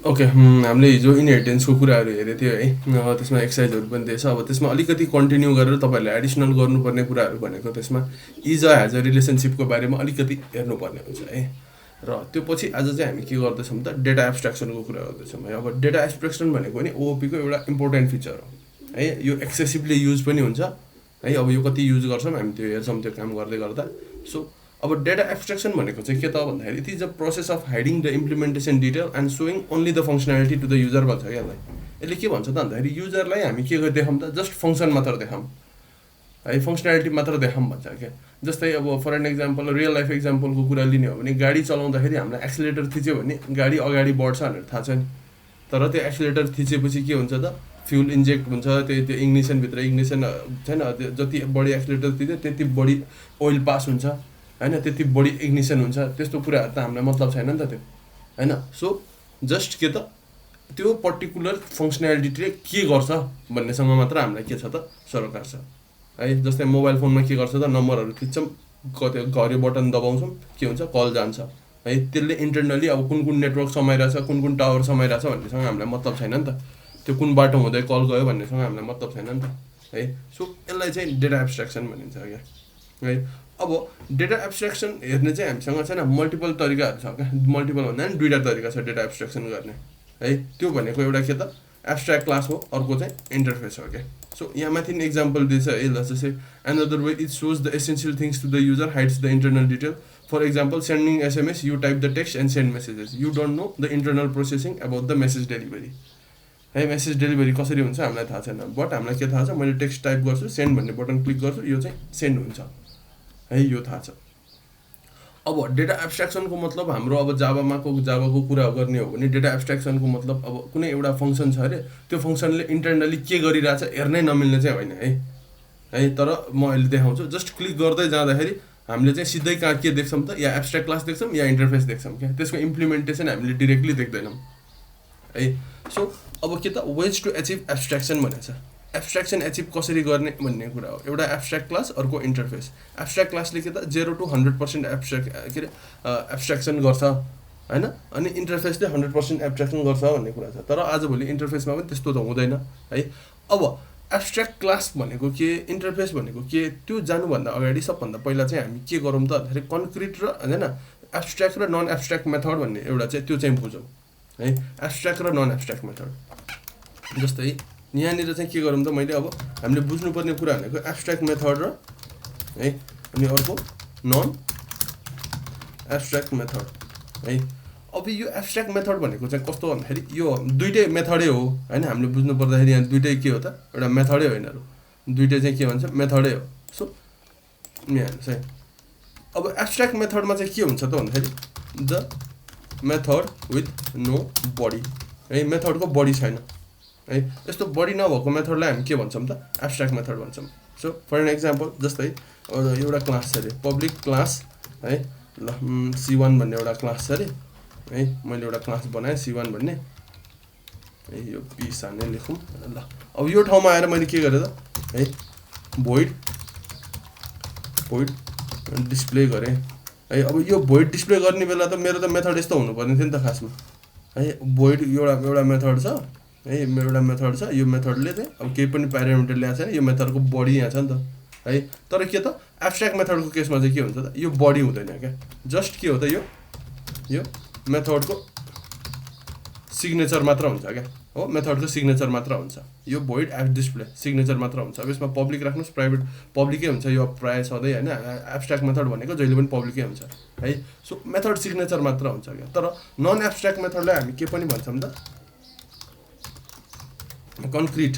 Okay, हामीले हिजो इनहेरिटेन्सको कुराहरू हेरेको थियो है। त्यसमा एक्सर्साइजहरू पनि दिएछ। अब त्यसमा अलिकति कन्टिन्यू गरेर तपाईँहरूले एडिसनल गर्नुपर्ने कुराहरू भनेको त्यसमा इज अ हेज अ रिलेसनसिपको बारेमा अलिकति हेर्नुपर्ने हुन्छ है। र त्यो पछि आज चाहिँ हामी के गर्दैछौँ त, डेटा एब्स्ट्राक्सनको कुरा गर्दैछौँ है। अब डेटा एब्स्ट्राक्सन भनेको नि ओओपीको एउटा इम्पोर्टेन्ट फिचर हो है। यो एक्सेसिभली युज पनि हुन्छ है। अब यो कति युज गर्छौँ हामी त्यो हेर्छौँ त्यो काम गर्दै गर्दा। सो अब डेटा एब्स्ट्राक्सन भनेको चाहिँ के त भन्दाखेरि it is a process of hiding the implementation detail and showing only the functionality to the user भन्छ क्या यसलाई। यसले के भन्छ त भन्दाखेरि युजरलाई हामी के देखाउँ त, जस्ट फङ्सन मात्र देखाउँ है, फङ्सनालिटी मात्र देखाउँ भन्छ क्या। जस्तै अब for an example, real life एक्जाम्पलको कुरा लिने हो भने गाडी चलाउँदाखेरि हामीलाई एक्सिलेटर थिच्यो भने गाडी अगाडि बढ्छ भनेर थाहा छ नि। तर त्यो एक्सिलेटर थिचेपछि के हुन्छ त, फ्युल इन्जेक्ट हुन्छ, त्यो इग्निसनभित्र इग्निसन छैन, जति बढी एक्सिलेटर थिच्यो त्यति बढी ओइल पास हुन्छ होइन, त्यति बढी इग्निसन हुन्छ। त्यस्तो कुराहरू त हामीलाई मतलब छैन नि त त्यो होइन। सो जस्ट के त, त्यो पर्टिकुलर फङ्सनालिटीले के गर्छ भन्नेसँग मात्र हामीलाई के छ त, सरोकार छ है। जस्तै मोबाइल फोनमा के गर्छ त, नम्बरहरू थिच्छौँ, कति घरि बटन दबाउँछौँ, के हुन्छ, कल जान्छ है। त्यसले इन्टरनली अब कुन कुन नेटवर्क समाइरहेछ, कुन कुन टावर समाइरहेछ भन्नेसँग हामीलाई मतलब छैन नि त। त्यो कुन बाटो हुँदै कल गयो भन्नेसँग हामीलाई मतलब छैन नि त है। सो यसलाई चाहिँ डेटा एब्स्ट्राक्सन भनिन्छ क्या है। अब डेटा एब्स्ट्राक्सन हेर्ने चाहिँ हामीसँग छैन, मल्टिपल तरिकाहरू छ क्या। मल्टिपल भन्दा पनि दुईवटा तरिका छ डेटा एब्स्ट्राक्सन गर्ने है। त्यो भनेको एउटा के त, एब्स्ट्राक्ट क्लास हो, अर्को चाहिँ इन्टरफेस हो क्या। सो यहाँ माथि एक्जाम्पल दिएछ है ल, जस्तै another way it shows the essential things to the user, hides the internal detail. For example sending SMS, you type the text and send messages, you don't know the internal processing about the message delivery है। Message delivery कसरी हुन्छ हामीलाई थाहा छैन, but हामीलाई के थाहा छ, मैले टेक्स्ट टाइप गर्छु, सेन्ड भन्ने बटन क्लिक गर्छु, यो चाहिँ सेन्ड हुन्छ है, यो थाहा छ। अब डेटा एब्स्ट्राक्सनको मतलब हाम्रो अब जावाको कुरा गर्ने हो भने डेटा एब्स्ट्राक्सनको मतलब अब कुनै एउटा फङ्सन छ अरे, त्यो फङ्सनले इन्टरनली के गरिरहेछ हेर्नै नमिल्ने चाहिँ होइन है। तर म अहिले देखाउँछु, जस्ट क्लिक गर्दै जाँदाखेरि हामीले चाहिँ सिधै कहाँ के देख्छौँ त, या एब्स्ट्राक्ट क्लास देख्छौँ या इन्टरफेस देख्छौँ क्या। त्यसको इम्प्लिमेन्टेसन हामीले डिरेक्टली देख्दैनौँ है। सो अब के त, वेज टु एचिभ एब्स्ट्राक्सन भनेको छ। एब्स्ट्राक्सन एचिभ कसरी गर्ने भन्ने कुरा हो। एउटा एब्स्ट्राक्ट क्लास, अर्को इन्टरफेस। एब्स्ट्राक्ट क्लासले के त 0 to 100% एब्स्ट्राक्सन गर्छ होइन, अनि इन्टरफेसले 100% एब्स्ट्राक्सन गर्छ भन्ने कुरा छ। तर आजभोलि इन्टरफेसमा पनि त्यस्तो त हुँदैन है। अब एब्स्ट्राक्ट क्लास भनेको के, इन्टरफेस भनेको के, त्यो जानुभन्दा अगाडि सबभन्दा पहिला चाहिँ हामी के गरौँ त भन्दाखेरि कन्क्रिट र होइन एब्स्ट्राक्ट र नन एब्स्ट्राक्ट मेथड भन्ने एउटा चाहिँ त्यो चाहिँ बुझौँ है। एब्स्ट्राक्ट र नन एब्स्ट्राक्ट मेथड, जस्तै यहाँनिर चाहिँ के गरौँ त, मैले अब हामीले बुझ्नुपर्ने कुरा भनेको एब्स्ट्राक्ट मेथड र है, अनि अर्को नन एब्स्ट्राक्ट मेथड है। अब यो एब्स्ट्राक्ट मेथड भनेको चाहिँ कस्तो भन्दाखेरि यो दुइटै मेथडै हो होइन। हामीले बुझ्नु पर्दाखेरि यहाँ दुइटै के हो त, एउटा मेथडै हो यिनीहरू, दुइटै चाहिँ के भन्छ, मेथडै हो। सो यहाँ हेर्नुहोस् है, अब एब्स्ट्राक्ट मेथडमा चाहिँ के हुन्छ त भन्दाखेरि the method with no body है, मेथडको बडी छैन है। यस्तो बडी नभएको मेथडलाई हामी के भन्छौँ त, एब्स्ट्राक्ट मेथड भन्छौँ। सो फर एन एक्जाम्पल, जस्तै एउटा क्लास छ अरे, पब्लिक क्लास है, ल C1 भन्ने एउटा क्लास छ अरे है। मैले एउटा क्लास बनाएँ C1 भन्ने है, यो पी सानै लेखौँ ल। अब यो ठाउँमा आएर मैले के गरेँ त है, भोइड डिस्प्ले गरेँ है। अब यो भोइड डिस्प्ले गर्ने बेला त मेरो त मेथड यस्तो हुनुपर्ने थियो नि त खासमा है। भोइड एउटा मेथड छ है, एउटा मेथड छ, यो मेथडले चाहिँ अब केही पनि प्यारामिटर ल्याएको छैन, यो मेथडको बडी यहाँ छ नि त है। तर के त, एब्स्ट्राक्ट मेथडको केसमा चाहिँ के हुन्छ त, यो बडी हुँदैन क्या। जस्ट के हो त, यो मेथडको सिग्नेचर मात्र हुन्छ क्या हो, मेथडको सिग्नेचर मात्र हुन्छ। यो भोइड एप डिस्प्ले सिग्नेचर मात्र हुन्छ। अब यसमा पब्लिक राख्नुहोस्, प्राइभेट पब्लिकै हुन्छ यो प्रायः सधैँ होइन। एब्स्ट्राक्ट मेथड भनेको जहिले पनि पब्लिकै हुन्छ है। सो मेथड सिग्नेचर मात्र हुन्छ क्या। तर नन एब्स्ट्राक्ट मेथडलाई हामी के पनि भन्छौँ त, कन्क्रिट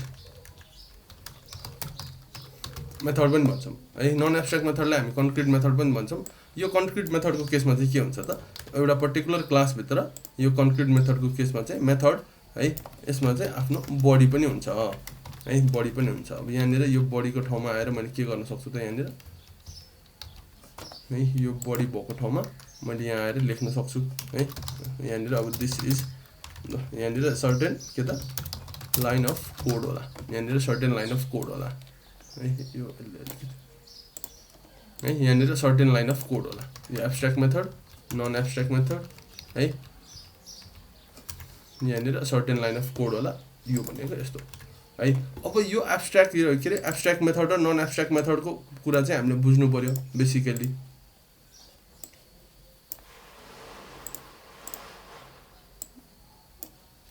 मेथड पनि भन्छौँ है। नन एब्स्ट्राक्ट मेथडलाई हामी कन्क्रिट मेथड पनि भन्छौँ। यो कन्क्रिट मेथडको केसमा चाहिँ के हुन्छ त, एउटा पर्टिकुलर क्लासभित्र यो कन्क्रिट मेथडको केसमा चाहिँ मेथड है, यसमा चाहिँ आफ्नो बडी पनि हुन्छ है, बडी पनि हुन्छ। अब यहाँनिर यो बडीको ठाउँमा आएर मैले के गर्न सक्छु त, यहाँनिर है यो बडी भएको ठाउँमा मैले यहाँ आएर लेख्न सक्छु है। यहाँनिर अब दिस इज, यहाँनिर सर्टेन के त लाइन अफ कोड होला, यहाँनिर सर्टेन लाइन अफ कोड होला है। यो है, यहाँनिर सर्टेन लाइन अफ कोड होला। यो abstract method, non abstract method है। यहाँनिर सर्टेन लाइन अफ कोड होला यो भनेको यस्तो है। अब यो एब्स्ट्र्याक्ट के अरे एब्स्ट्र्याक्ट मेथड र नन एब्स्ट्र्याक्ट मेथडको कुरा चाहिँ हामीले बुझ्नु पर्यो बेसिकली।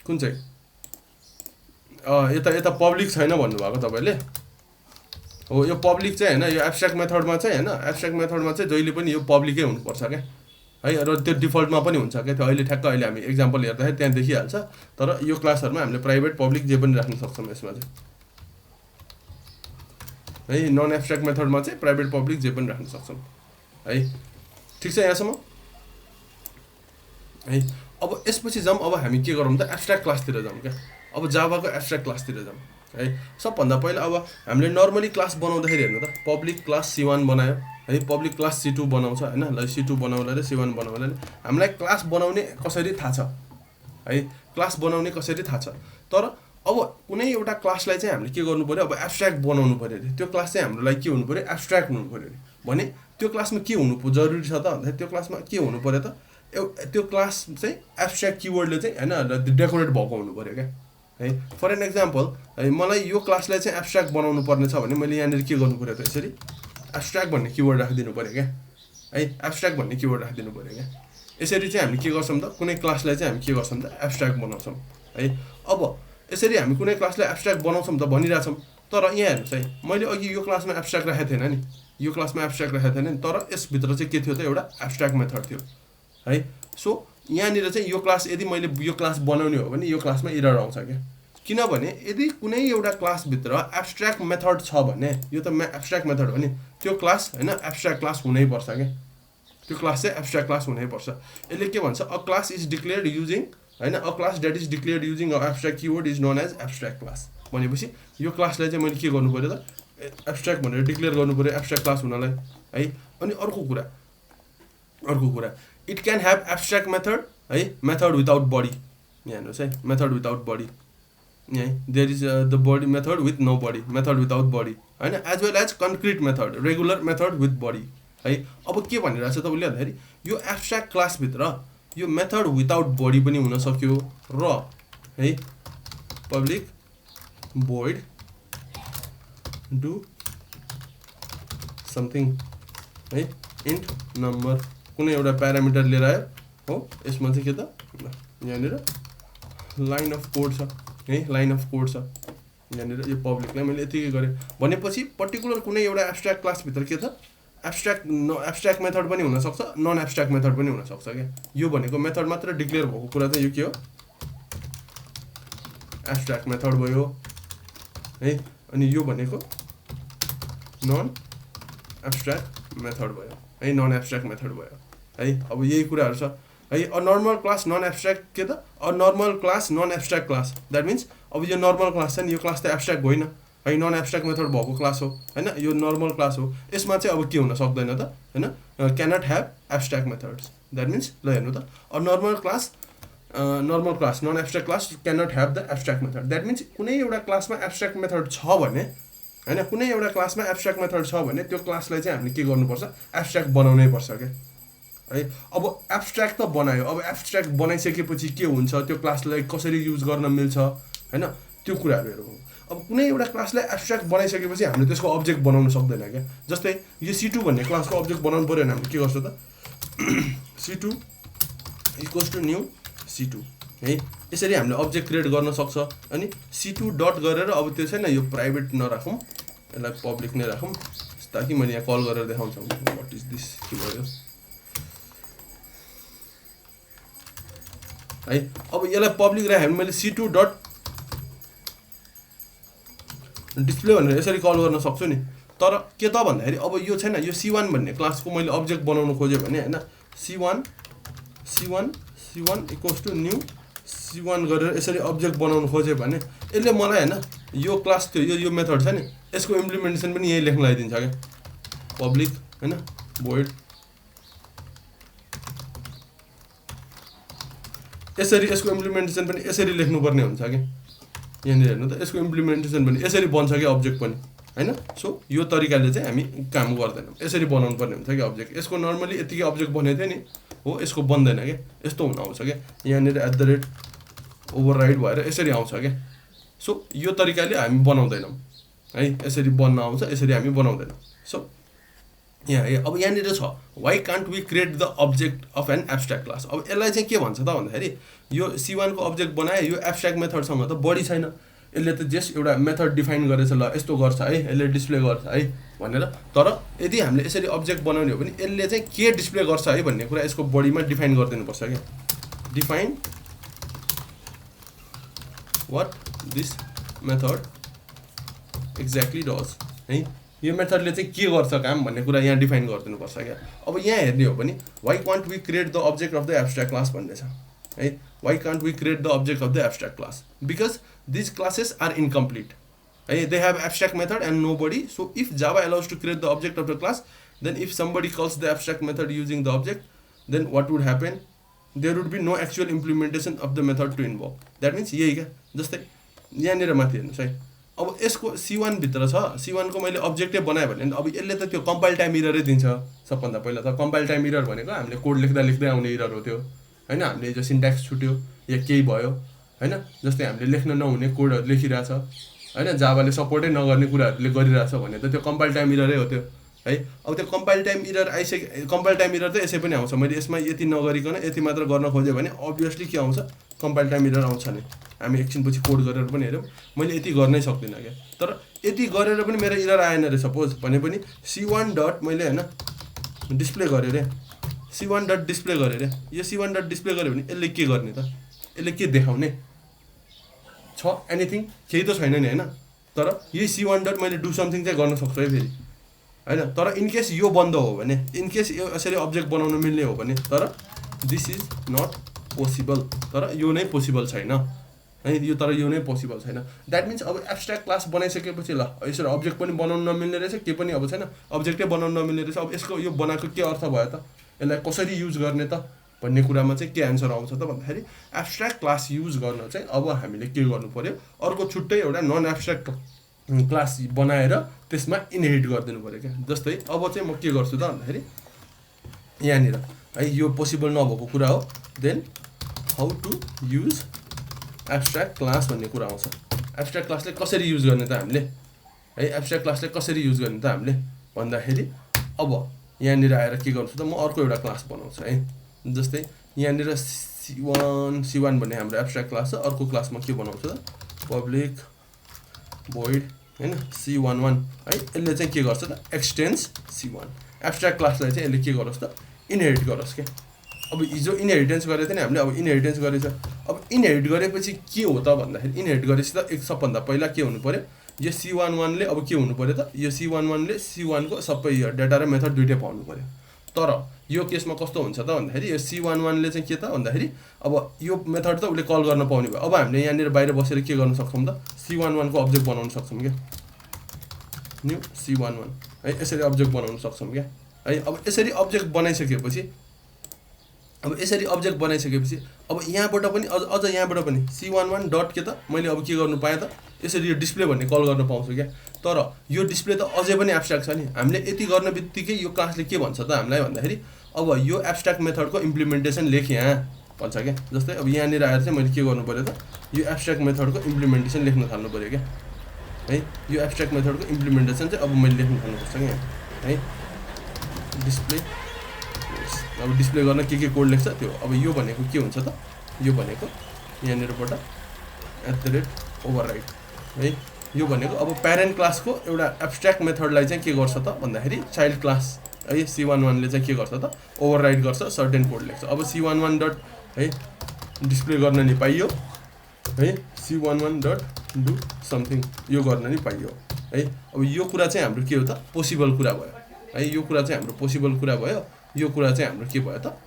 कुन चाहिँ यता यता पब्लिक छैन भन्नुभएको तपाईँले हो। यो पब्लिक चाहिँ होइन, यो एब्स्ट्र्याक्ट मेथडमा चाहिँ होइन, एब्स्ट्र्याक्ट मेथडमा चाहिँ जहिले पनि यो पब्लिकै हुनुपर्छ क्या है। र त्यो डिफल्टमा पनि हुन्छ क्या, त्यो अहिले ठ्याक्क अहिले हामी एक्जाम्पल हेर्दाखेरि त्यहाँ देखिहाल्छ। तर यो क्लासहरूमा हामीले प्राइभेट पब्लिक जे पनि राख्न सक्छौँ यसमा चाहिँ है। नन एब्स्ट्र्याक्ट मेथडमा चाहिँ प्राइभेट पब्लिक जे पनि राख्न सक्छौँ है। ठिक छ यहाँसम्म है। अब यसपछि जाउँ, अब हामी के गरौँ त एब्स्ट्र्याक्ट क्लासतिर जाउँ क्या। अब जावाको एब्स्ट्र्याक्ट क्लासतिर जाउँ है। सबभन्दा पहिला अब हामीले नर्मली क्लास बनाउँदाखेरि हेर्नु त पब्लिक क्लास C1 बनायो है, पब्लिक क्लास C2 बनाउँछ होइन। ल C2 बनाउला र C1 बनाउला, हामीलाई क्लास बनाउने कसरी थाहा छ है, क्लास बनाउने कसरी थाहा छ। तर अब कुनै एउटा क्लासलाई चाहिँ हामीले के गर्नु पर्यो, अब एब्स्ट्र्याक्ट बनाउनु पर्यो अरे। त्यो क्लास चाहिँ हाम्रो लागि के हुनु पर्यो, एब्स्ट्र्याक्ट हुनु पर्यो अरे। भने त्यो क्लासमा के हुनु जरुरी छ त भन्दाखेरि त्यो क्लासमा के हुनु पर्यो त, त्यो क्लास चाहिँ एब्स्ट्र्याक्ट किवर्डले चाहिँ होइन डेकोरेट भएको हुनु पर्यो क्या है। फर एन एक्जाम्पल है, मलाई यो क्लासलाई चाहिँ एब्स्ट्र्याक्ट बनाउनु पर्ने छ भने मैले यहाँनिर के गर्नु पर्यो त, यसरी एब्स्ट्र्याक्ट भन्ने किवर्ड राखिदिनु पर्यो क्या है। एब्स्ट्र्याक्ट भन्ने किवर्ड राखिदिनु पर्यो क्या। यसरी चाहिँ हामी के गर्छौँ त, कुनै क्लासलाई चाहिँ हामी के गर्छौँ त, एब्स्ट्र्याक्ट बनाउँछौँ है। अब यसरी हामी कुनै क्लासलाई एब्स्ट्र्याक्ट बनाउँछौँ त भनिरहेछौँ। तर यहाँ हेर्नुहोस् है, मैले अघि यो क्लासमा एब्स्ट्र्याक्ट राखेको थिएन नि, यो क्लासमा एब्स्ट्र्याक्ट राखेको थिएन नि, तर यसभित्र चाहिँ के थियो त, एउटा एब्स्ट्र्याक्ट मेथड थियो है। सो यहाँनिर चाहिँ यो क्लास यदि मैले यो क्लास बनाउने हो भने यो क्लासमा एरर आउँछ क्या। किनभने यदि कुनै एउटा क्लासभित्र एब्स्ट्र्याक्ट मेथड छ भने, यो त एब्स्ट्र्याक्ट मेथड हो नि, त्यो क्लास होइन एब्स्ट्र्याक्ट क्लास हुनैपर्छ क्या। त्यो क्लास चाहिँ एब्स्ट्र्याक्ट क्लास हुनैपर्छ। यसले के भन्छ, a class is declared using होइन, a class that is declared using a abstract keyword is known as abstract class. भनेपछि यो क्लासलाई चाहिँ मैले के गर्नु पऱ्यो त, एब्स्ट्र्याक्ट भनेर डिक्लेयर गर्नु पऱ्यो एब्स्ट्र्याक्ट क्लास हुनलाई है। अनि अर्को कुरा it can have abstract method है, मेथड विदाउट बडी। यहाँ हेर्नुहोस् है, मेथड विदाउट बडी यहीँ there is the body method with no body, method without body होइन, as well as concrete method, regular method with body है। अब के भनिरहेको छ तपाईँले भन्दाखेरि यो एब्स्ट्र्याक्ट क्लासभित्र यो मेथड विदाउट बडी पनि हुन सक्यो र है पब्लिक void do something है, इन्ट नम्बर कुनै एउटा प्यारामिटर लिएर आयो हो। यसमा चाहिँ के त, यहाँनिर लाइन अफ कोड छ है, लाइन अफ कोड छ यहाँनिर। यो पब्लिकलाई मैले यतिकै गरेँ भनेपछि पर्टिकुलर कुनै एउटा एब्स्ट्र्याक्ट क्लासभित्र के छ, एब्स्ट्र्याक्ट मेथड पनि हुनसक्छ, नन एब्स्ट्र्याक्ट मेथड पनि हुनसक्छ क्या। यो भनेको मेथड मात्र डिक्लेयर भएको कुरा चाहिँ यो के हो, एब्स्ट्र्याक्ट मेथड भयो है। अनि यो भनेको नन एब्स्ट्र्याक्ट मेथड भयो है, नन एब्स्ट्र्याक्ट मेथड भयो है। अब यही कुराहरू छ है। A normal class non abstract के त, a normal class non abstract class, that means अब यो नर्मल क्लास छ नि, यो क्लास त एब्स्ट्र्याक्ट होइन है, नन एब्स्ट्र्याक्ट मेथड भएको क्लास हो होइन, यो नर्मल क्लास हो। यसमा चाहिँ अब के हुन सक्दैन त होइन, cannot have abstract methods, that means ल हेर्नु त, a normal class non abstract class cannot have the abstract method. That means कुनै एउटा क्लासमा एब्स्ट्र्याक्ट मेथड छ भने होइन, कुनै एउटा क्लासमा एब्स्ट्र्याक्ट मेथड छ भने त्यो क्लासलाई चाहिँ हामीले के गर्नुपर्छ, एब्स्ट्र्याक्ट बनाउनै पर्छ क्या है। अब एब्स्ट्र्याक्ट त बनायो, अब एब्स्ट्र्याक्ट बनाइसकेपछि के हुन्छ, त्यो क्लासलाई कसरी युज गर्न मिल्छ होइन, त्यो कुराहरू हेरौँ। अब कुनै एउटा क्लासलाई एब्स्ट्र्याक्ट बनाइसकेपछि हामीले त्यसको अब्जेक्ट बनाउन सक्दैन क्या। जस्तै यो C2 भन्ने क्लासको अब्जेक्ट बनाउनु पऱ्यो भने हामीले के गर्छ त, C2 equals to new C2 है। यसरी हामीले अब्जेक्ट क्रिएट गर्न सक्छ। अनि C2 डट गरेर अब त्यो छैन, यो प्राइभेट नराखौँ, यसलाई पब्लिक नै राखौँ ताकि मैले यहाँ कल गरेर देखाउँछु वाट इज दिस के भयो है। अब यसलाई पब्लिक राखेँ भने मैले C2 डट डिस्प्ले भनेर यसरी कल गर्न सक्छु नि। तर के त भन्दाखेरि अब यो छैन, यो C1 भन्ने क्लासको मैले अब्जेक्ट बनाउनु खोजेँ भने होइन, C1 equals to new C1 गरेर यसरी अब्जेक्ट बनाउनु खोजेँ भने यसले मलाई होइन यो क्लास थियो, यो मेथड छ नि, यसको इम्प्लिमेन्टेसन पनि यही लेख्न लगाइदिन्छ क्या, पब्लिक होइन void यसरी, यसको इम्प्लिमेन्टेसन पनि यसरी लेख्नुपर्ने हुन्छ कि। यहाँनिर हेर्नु त, यसको इम्प्लिमेन्टेसन पनि यसरी बन्छ कि अब्जेक्ट पनि होइन। सो यो तरिकाले चाहिँ हामी काम गर्दैनौँ, यसरी बनाउनु पर्ने हुन्छ कि अब्जेक्ट। यसको नर्मली यतिकै अब्जेक्ट बनेको थियो नि हो, यसको बन्दैन क्या, यस्तो हुन आउँछ क्या। यहाँनिर @ ओभरराइड भएर यसरी आउँछ क्या। सो यो तरिकाले हामी बनाउँदैनौँ है, यसरी बन्न आउँछ, यसरी हामी बनाउँदैनौँ। सो यहाँ अब यहाँनिर छ why can't we create the object of an abstract class. अब यसलाई चाहिँ के भन्छ त भन्दाखेरि यो C1 को अब्जेक्ट बनाए यो एब्स्ट्राक्ट मेथडसँग त बढी छैन, यसले त जस्ट एउटा मेथड डिफाइन गरेछ, ल यस्तो गर्छ है, यसले डिस्प्ले गर्छ है भनेर। तर यदि हामीले यसरी अब्जेक्ट बनाउने हो भने यसले चाहिँ के डिस्प्ले गर्छ है भन्ने कुरा यसको बडीमा डिफाइन गरिदिनुपर्छ क्या। Define what this method exactly does है, यो मेथडले चाहिँ के गर्छ काम भन्ने कुरा यहाँ डिफाइन गरिदिनुपर्छ क्या। अब यहाँ हेर्ने हो भने why can't we create the object of the abstract class भन्ने छ है। Why can't we create the object of the abstract class because these classes are incomplete है, they have abstract method and no body. So if Java allows to create the object of the class then if somebody calls the abstract method using the object then what would happen, there would be no actual implementation of the method to involve. That means यही क्या। जस्तै यहाँनिर माथि हेर्नुहोस् है, अब यसको C1 भित्र छ, C1 को मैले अब्जेक्टै बनाएँ भने अब यसले त त्यो कम्पाइल टाइम इररै दिन्छ। सबभन्दा पहिला त कम्पाइल टाइम इरर भनेको हामीले कोड लेख्दा लेख्दै आउने इरर हो त्यो होइन, हामीले जो सिन्ट्याक्स छुट्यो या केही भयो होइन, जस्तै हामीले लेख्न नहुने कोडहरू लेखिरहेछ होइन, जावाले सपोर्टै नगर्ने कुराहरूले गरिरहेछ भने त त्यो कम्पाइल टाइम इररै हो त्यो है। अब त्यो compile time error compile time error त यसै पनि आउँछ, मैले यसमा यति नगरिकन यति मात्र गर्न खोजेँ भने अभियसली के आउँछ, कम्पाइल टाइम इरर आउँछ नि। हामी एकछिनपछि कोड गरेर पनि हेऱ्यौँ, मैले यति गर्नै सक्दिनँ क्या, तर यति गरेर पनि मेरो इरर आएन रे सपोज भने पनि C1 डट मैले होइन डिस्प्ले गरेँ रे, C1 डट डिस्प्ले गरेँ रे, यो C1 डट डिस्प्ले गरेँ भने यसले के गर्ने त, यसले के देखाउने छ, एनिथिङ केही त छैन नि होइन। तर यही C1 डट मैले डु समथिङ चाहिँ गर्न सक्छु है फेरि होइन। तर इनकेस यो बन्द हो भने, इनकेस यो यसरी अब्जेक्ट बनाउनु मिल्ने हो भने, तर दिस इज नट पोसिबल, तर यो नै पोसिबल छैन है, यो तर यो नै पोसिबल छैन। द्याट मिन्स अब एब्स्ट्राक्ट क्लास बनाइसकेपछि ल यसरी अब्जेक्ट पनि बनाउनु नमिल्ने रहेछ, के पनि अब छैन, अब्जेक्टै बनाउनु नमिल्ने रहेछ। अब यसको यो बनाएको के अर्थ भयो त, यसलाई कसरी युज गर्ने त भन्ने कुरामा चाहिँ के एन्सर आउँछ त भन्दाखेरि एब्स्ट्राक्ट क्लास युज गर्न चाहिँ अब हामीले के गर्नु पर्यो, अर्को छुट्टै एउटा नन एब्स्ट्राक्ट क्लास बनाएर त्यसमा इनहेरिट गरिदिनु पऱ्यो क्या। जस्तै अब चाहिँ म के गर्छु त भन्दाखेरि यहाँनिर है यो पोसिबल नभएको कुरा हो, then how to use abstract class भन्ने कुरा आउँछ। एब्स्ट्राक्ट क्लासले कसरी युज गर्ने त हामीले है, एब्स्ट्राक्ट क्लासले कसरी युज गर्ने त हामीले भन्दाखेरि अब यहाँनिर आएर के गर्छु त, म अर्को एउटा क्लास बनाउँछु है। जस्तै यहाँनिर C1 भन्ने हाम्रो एब्स्ट्राक्ट क्लास छ, अर्को क्लासमा के बनाउँछु त, पब्लिक void होइन C11 है, यसले चाहिँ के गर्छ त, एक्सटेन्स C1। एब्स्ट्राक्ट क्लासलाई चाहिँ यसले के गरोस् त, इनहेरिट गरोस् क्या। अब हिजो इनहेरिटेन्स गरेको थियो नि हामीले, अब इनहेरिटेन्स गरेछ। अब इनहेरिट गरेपछि के हो त भन्दाखेरि इनहेरिट गरेपछि त एक सबभन्दा पहिला के हुनु पऱ्यो, यो C11 ले अब के हुनु पऱ्यो त, यो C11 ले C1 को सबै डेटा र मेथड दुइटै पाउनु पऱ्यो। तर यो केसमा कस्तो हुन्छ त भन्दाखेरि यो C11 ले चाहिँ के त भन्दाखेरि अब यो मेथड त उसले कल गर्न पाउने भयो। अब हामीले यहाँनिर बाहिर बसेर के गर्न सक्छौँ त, C11 को अब्जेक्ट बनाउन सक्छौँ क्या, न्यू C11 है, यसरी अब्जेक्ट बनाउन सक्छौँ क्या है। अब यसरी अब्जेक्ट बनाइसकेपछि अब यहाँबाट पनि अझ यहाँबाट पनि C11 डट के त मैले अब के गर्नु पाएँ त, यसरी यो डिस्प्ले भन्ने कल गर्न पाउँछु क्या। तर यो डिस्प्ले त अझै पनि एब्स्ट्राक्ट छ नि, हामीले यति गर्न बित्तिकै यो क्लासले के भन्छ त हामीलाई भन्दाखेरि अब यो एब्स्ट्राक्ट मेथडको इम्प्लिमेन्टेसन लेख यहाँ भन्छ क्या। जस्तै अब यहाँनिर आएर चाहिँ मैले के गर्नु पऱ्यो त, यो एब्स्ट्राक्ट मेथडको इम्प्लिमेन्टेसन लेख्न थाल्नु पऱ्यो क्या है। यो एब्स्ट्राक्ट मेथडको इम्प्लिमेन्टेसन चाहिँ अब मैले लेख्न थाल्नुपर्छ क्या यहाँ है। डिस्प्ले, अब डिस्प्ले गर्न के कोड लेख्छ त्यो, अब यो भनेको के हुन्छ त, यो भनेको यहाँनिरबाट @ओभरराइड है, यो भनेको अब प्यारेन्ट क्लासको एउटा एब्स्ट्राक्ट मेथडलाई चाहिँ के गर्छ त भन्दाखेरि चाइल्ड क्लास है C11 ले चाहिँ के गर्छ त, ओभरराइड गर्छ, सर्टेन कोड लेख्छ। अब C11 डट है डिस्प्ले गर्न नि पाइयो है, C11 डट डु समथिङ यो गर्न नि पाइयो है। अब यो कुरा चाहिँ हाम्रो के हो त, पोसिबल कुरा भयो है, यो कुरा चाहिँ हाम्रो पोसिबल कुरा भयो, यो कुरा चाहिँ हाम्रो के भयो त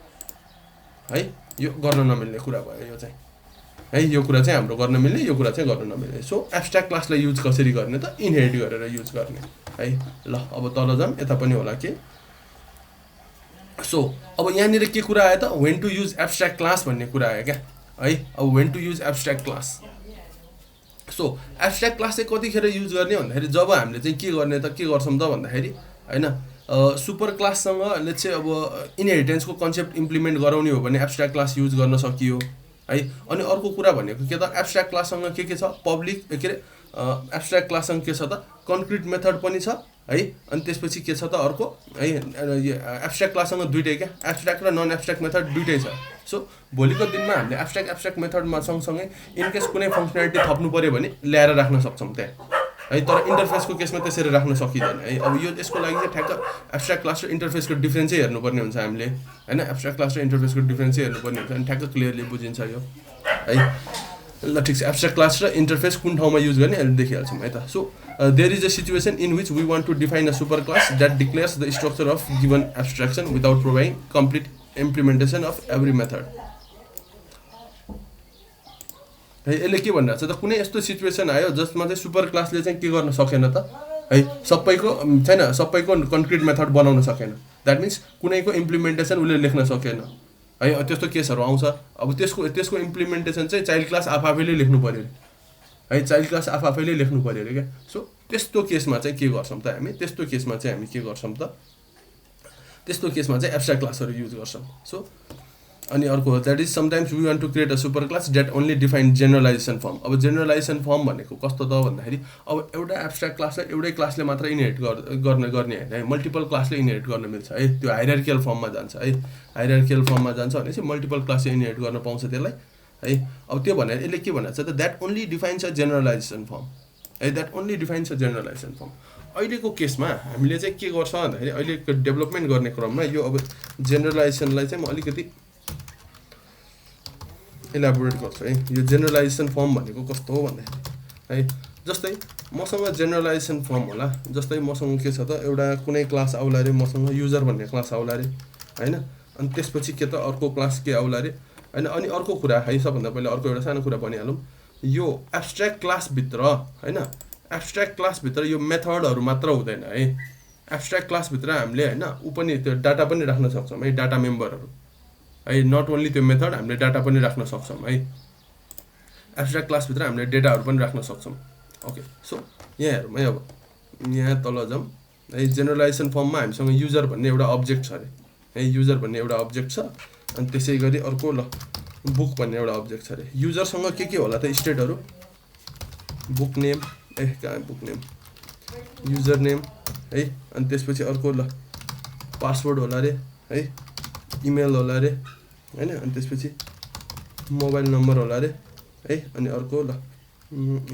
है, यो गर्न नमिल्ने कुरा भयो यो चाहिँ है, यो कुरा चाहिँ हाम्रो गर्न मिल्ने, यो कुरा चाहिँ गर्न नमिल्ने। सो एब्स्ट्राक्ट क्लासलाई युज कसरी गर्ने त, इनहेरिट गरेर युज गर्ने है। ल अब तल जाऊँ, यता पनि होला के। सो अब यहाँनिर के कुरा आयो त, when to use abstract class भन्ने कुरा आयो क्या है। अब when to use abstract class, so abstract class चाहिँ कतिखेर युज गर्ने भन्दाखेरि जब हामीले चाहिँ के गर्ने त, के गर्छौँ त भन्दाखेरि होइन, सुपर क्लाससँग लेट्स चाहिँ अब इनहेरिटेन्सको कन्सेप्ट इम्प्लिमेन्ट गराउने हो भने एब्स्ट्राक्ट क्लास युज गर्न सकियो है। अनि अर्को कुरा भनेको के त एब्स्ट्र्याक्ट क्लाससँग के छ पब्लिक के अरे एब्स्ट्र्याक्ट क्लाससँग के छ त कन्क्रिट मेथड पनि छ है। अनि त्यसपछि के छ त अर्को है एब्स्ट्र्याक्ट क्लाससँग दुइटै क्या एब्स्ट्र्याक्ट र नन एब्स्ट्र्याक्ट मेथड दुइटै छ। सो भोलिको दिनमा हामीले एब्स्ट्र्याक्ट मेथडमा सँगसँगै इनकेस कुनै फङ्सनालिटी थप्नु पऱ्यो भने ल्याएर राख्न सक्छौँ त्यहाँ है। तर इन्टरफेसको केसमा त्यसरी राख्न सकिँदैन है। अब यो यसको लागि चाहिँ ठ्याक्क एब्स्ट्र्याक्ट क्लास र इन्टरफेसको डिफ्रेन्सै हेर्नुपर्ने हुन्छ हामीले होइन। एब्स्ट्र्याक्ट क्लास र इन्टरफेसको डिफ्रेन्सै हेर्नुपर्ने हुन्छ अनि ठ्याक्क क्लियरली बुझिन्छ यो है। ल ठिक छ एब्स्ट्र्याक्ट क्लास र इन्टरफेस कुन ठाउँमा युज गर्ने अहिले देखिहाल्छौँ है त। So there is a situation in which we want to define a super class that declares the structure of given abstraction without providing complete implementation of every method है। यसले के भनिरहेको छ त कुनै यस्तो सिचुएसन आयो जसमा चाहिँ सुपर क्लासले चाहिँ के गर्न सकेन त है सबैको छैन सबैको कन्क्रिट मेथड बनाउन सकेन। द्याट मिन्स कुनैको इम्प्लिमेन्टेसन उसले लेख्न सकेन है। त्यस्तो केसहरू आउँछ। अब त्यसको इम्प्लिमेन्टेसन चाहिँ चाइल्ड क्लास आफैले लेख्नु पऱ्यो है। चाइल्ड क्लास आफैले लेख्नु पऱ्यो अरे क्या। सो त्यस्तो केसमा चाहिँ के गर्छौँ त हामी त्यस्तो केसमा चाहिँ हामी के गर्छौँ त त्यस्तो केसमा चाहिँ एब्स्ट्र्याक्ट क्लासहरू युज गर्छौँ। सो अनि अर्को that is sometimes we want to create a super class that only define generalisation form. अब जेनरलाइजेसन फर्म भनेको कस्तो त भन्दाखेरि अब एउटा एब्स्ट्र्याक्ट क्लासलाई एउटै क्लासले मात्र इनहेरिट गर्ने होइन है। मल्टिपल क्लासले इनहेरिट गर्न मिल्छ है। त्यो हाइरार्कियल फर्ममा जान्छ है। हाइरार्कियल फर्ममा जान्छ भनेपछि मल्टिपल क्लासले इनहेरिट गर्न पाउँछ त्यसलाई है। अब त्यो भनेर यसले के भनेको छ त that only defines a generalization form है। That only defines a generalization form. अहिलेको केसमा हामीले चाहिँ के गर्छ भन्दाखेरि अहिलेको डेभलपमेन्ट गर्ने क्रममा यो अब जेनरलाइजेसनलाई चाहिँ म अलिकति इलाबोरेट गर्छु है। यो जेनरलाइजेसन फर्म भनेको कस्तो हो भन्दाखेरि है जस्तै मसँग जेनरलाइजेसन फर्म होला। जस्तै मसँग के छ त एउटा कुनै क्लास आउला रे मसँग युजर भन्ने क्लास आउला रे होइन। अनि त्यसपछि के त अर्को क्लास के आउला रे होइन। अनि अर्को कुरा है सबभन्दा पहिला अर्को एउटा सानो कुरा भनिहालौँ यो एब्स्ट्र्याक्ट क्लासभित्र होइन एब्स्ट्र्याक्ट क्लासभित्र यो मेथडहरू मात्र हुँदैन है। एब्स्ट्र्याक्ट क्लासभित्र हामीले होइन ऊ पनि त्यो डाटा पनि राख्न सक्छौँ है डाटा मेम्बरहरू है। नट ओन्ली त्यो मेथड हामीले डाटा पनि राख्न सक्छौँ है। एब्स्ट्र्याक्ट क्लासभित्र हामीले डेटाहरू पनि राख्न सक्छौँ। ओके सो यहाँ हेरौँ है। अब यहाँ तल जाउँ है। जेनरलाइजेसन फर्ममा हामीसँग युजर भन्ने एउटा अब्जेक्ट छ अरे है। युजर भन्ने एउटा अब्जेक्ट छ। अनि त्यसै गरी अर्को ल बुक भन्ने एउटा अब्जेक्ट छ अरे। युजरसँग के होला त स्टेटहरू बुक नेम कहाँ बुक नेम युजर नेम है। अनि त्यसपछि अर्को ल पासवर्ड होला अरे है। इमेल होला अरे होइन। अनि त्यसपछि मोबाइल नम्बर होला अरे है। अनि अर्को ल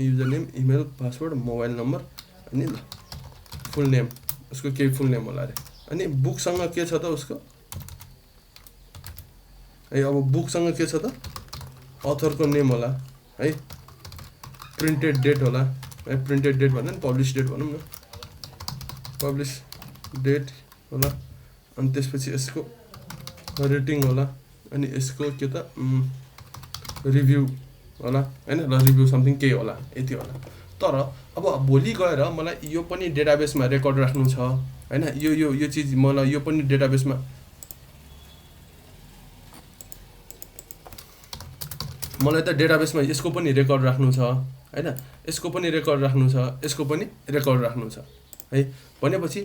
user name email password mobile number अनि ल फुल नेम उसको केही फुल नेम होला अरे। अनि बुकसँग के छ त उसको है। अब बुकसँग के छ त अथरको नेम होला है। प्रिन्टेड डेट होला है। प्रिन्टेड डेट भन्दा नि पब्लिस डेट भनौँ न पब्लिस डेट होला। अनि त्यसपछि यसको रेटिङ होला। अनि यसको के त रिभ्यू होला होइन। ल रिभ्यू समथिङ केही होला यति होला। तर अब भोलि गएर मलाई यो पनि डेटाबेसमा रेकर्ड राख्नु छ होइन। यो चिज मलाई यो पनि डेटाबेसमा मलाई त डेटाबेसमा यसको पनि रेकर्ड राख्नु छ होइन। यसको पनि रेकर्ड राख्नु छ यसको पनि रेकर्ड राख्नु छ है। भनेपछि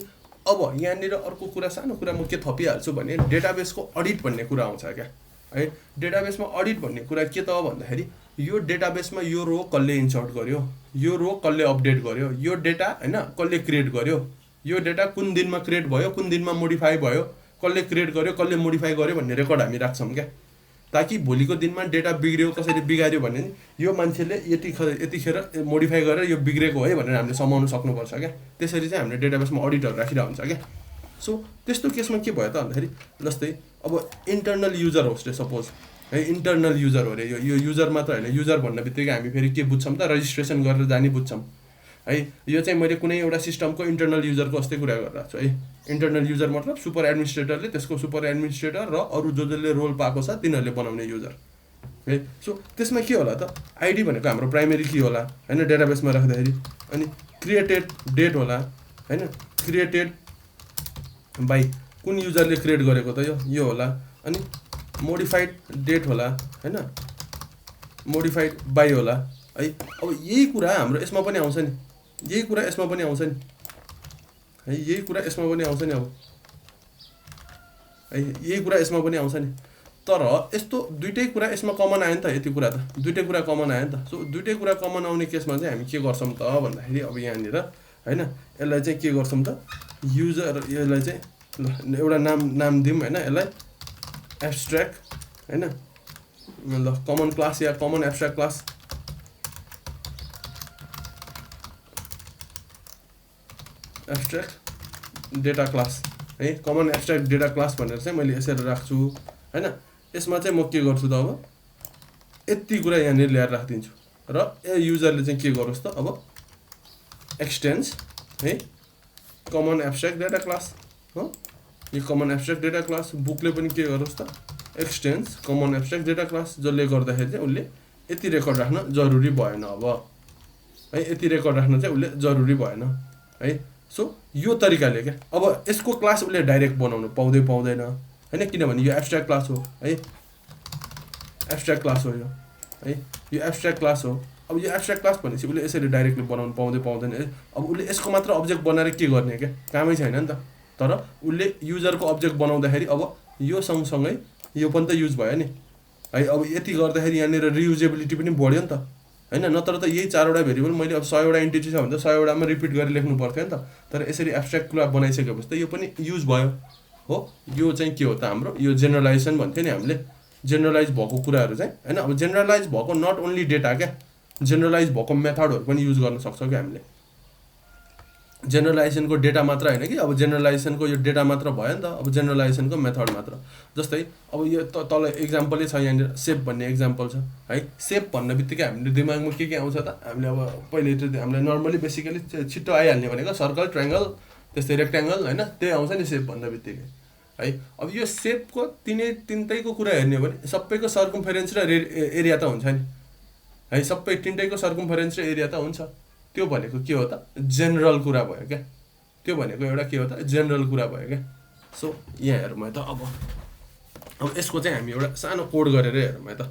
अब यहाँनिर अर्को कुरा सानो कुरा म के थपिहाल्छु भने डेटाबेसको अडिट भन्ने कुरा आउँछ क्या है। डेटाबेसमा अडिट भन्ने कुरा के त भन्दाखेरि यो डेटाबेसमा यो रो कसले इन्सर्ट गर्यो यो रो कसले अपडेट गर्यो यो डेटा होइन कसले क्रिएट गर्यो यो डेटा कुन दिनमा क्रिएट भयो कुन दिनमा मोडिफाई भयो कसले क्रिएट गर्यो कसले मोडिफाई गर्यो भन्ने रेकर्ड हामी राख्छौँ क्या। ताकि भोलिको दिनमा डेटा बिग्रियो कसरी बिगार्यो भने यो मान्छेले यतिखेर मोडिफाई गरेर यो बिग्रेको है भनेर हामीले समाउन सक्नुपर्छ क्या। त्यसरी चाहिँ हामीले डेटाबेसमा अडिटहरू राखिरहेको हुन्छ क्या। सो त्यस्तो केसमा के भयो त भन्दाखेरि जस्तै अब इन्टरनल युजर होस् रे सपोज है। इन्टरनल युजर हो अरे यो युजर मात्र होइन। युजर भन्ने बित्तिकै हामी फेरि के बुझ्छौँ त रजिस्ट्रेसन गरेर जाने बुझ्छौँ है। यो चाहिँ मैले कुनै एउटा सिस्टमको इन्टरनल युजरको जस्तै कुरा गरिरहेको छु है। इन्टरनल युजर मतलब सुपर एडमिनिस्ट्रेटरले त्यसको सुपर एडमिनिस्ट्रेटर र अरू जसले रोल पाएको छ तिनीहरूले बनाउने युजर है। सो त्यसमा के होला त आइडी भनेको हाम्रो प्राइमेरी की होला होइन डेटाबेसमा राख्दाखेरि। अनि क्रिएटेड डेट होला होइन। क्रिएटेड बाई कुन युजरले क्रिएट गरेको त यो होला। अनि मोडिफाइड डेट होला होइन। मोडिफाइड बाई होला है। अब यही कुरा हाम्रो यसमा पनि आउँछ नि यही कुरा यसमा पनि आउँछ नि है। यही कुरा यसमा पनि आउँछ नि अब है। यही कुरा यसमा पनि आउँछ नि। तर यस्तो दुईटै कुरा यसमा कमन आयो नि त, यति कुरा त दुईटै कुरा कमन आयो नि त। सो दुईटै कुरा कमन आउने केसमा चाहिँ हामी के गर्छौँ त भन्दाखेरि अब यहाँनिर हैन यसलाई चाहिँ के गर्छौँ त युजर यसलाई चाहिँ ल एउटा नाम दिउँ हैन यसलाई एब्स्ट्र्याक्ट हैन ल कमन क्लास या common abstract class abstract data class है कमन एब्स्ट्र्याक्ट डेटा क्लास भनेर चाहिँ मैले यसरी राख्छु हैन। यसमा चाहिँ म के गर्छु त अब यति कुरा यहाँनिर ल्याएर राखिदिन्छु र युजरले चाहिँ के गरोस् त अब एक्सटेन्स है कमन एब्स्ट्र्याक्ट डेटा क्लास हो यो कमन एब्स्ट्र्याक्ट डेटा क्लास बुकले पनि के गरोस् त extends common abstract data class जसले गर्दाखेरि चाहिँ उसले यति रेकर्ड राख्न जरुरी भएन अब है यति रेकर्ड राख्न चाहिँ उसले जरुरी भएन है। सो यो तरिकाले क्या अब यसको क्लास उसले डाइरेक्ट बनाउनु पाउँदैन हैन किनभने यो एब्स्ट्र्याक्ट क्लास हो है एब्स्ट्र्याक्ट क्लास हो यो है यो एब्स्ट्र्याक्ट क्लास हो। अब यो एब्स्ट्र्याक्ट क्लास भनेपछि उसले यसरी डाइरेक्टली बनाउनु पाउँदैन अब उसले यसको मात्र अब्जेक्ट बनाएर के गर्ने क्या कामै छैन नि त। तर उसले युजरको अब्जेक्ट बनाउँदाखेरि अब यो सँगसँगै यो पनि त युज भयो नि है। अब यति गर्दाखेरि यहाँनिर रियुजेबिलिटी पनि बढ्यो नि त हैन नत्र त यही 4वटा भेरिएबल मैले अब 100 वटा इन्टिटी छ भने त 100 वटामा रिपिट गरेर लेख्नु पर्थ्यो नि त। तर यसरी एब्स्ट्र्याक्ट क्लास बनाइसकेपछि त यो पनि युज भयो हो। यो चाहिँ के हो त हाम्रो यो जेनरलाइजेसन भन्थ्यो नि हामीले जेनरलाइज भएको कुराहरू चाहिँ हैन। अब जेनरलाइज भएको नट ओन्ली डेटा क्या जेनरलाइज भएको मेथडहरू पनि युज गर्न सक्छौँ क्या हामीले। जेनरलाइजेसनको डेटा मात्र हैन कि अब जेनरलाइजेसनको यो डेटा मात्र भयो नि त अब जेनरलाइजेसनको मेथड मात्र। जस्तै अब यो तल एक्जाम्पलै छ यहाँनिर सेप भन्ने एक्जाम्पल छ है। सेप भन्ने बित्तिकै हामीले दिमागमा के आउँछ त हामीले अब पहिले त हामीलाई नर्मली बेसिकली छिट्टो आइहाल्ने भनेको सर्कल ट्रायङ्गल त्यस्तै रेक्ट्याङ्गल हैन त्यही आउँछ नि सेप भन्ने बित्तिकै है। अब यो सेपको तिनटैको कुरा हेर्ने हो भने सबैको सर्कमफेरेन्स र एरिया त हुन्छ नि है सबै तिनटैको सर्कमफेरेन्स र एरिया त हुन्छ। त्यो भनेको के हो त जेनरल कुरा भयो क्या त्यो भनेको एउटा के हो त जेनरल कुरा भयो क्या। सो यहाँ हेरौँ है त अब यसको चाहिँ हामी एउटा सानो कोड गरेर हेरौँ है त।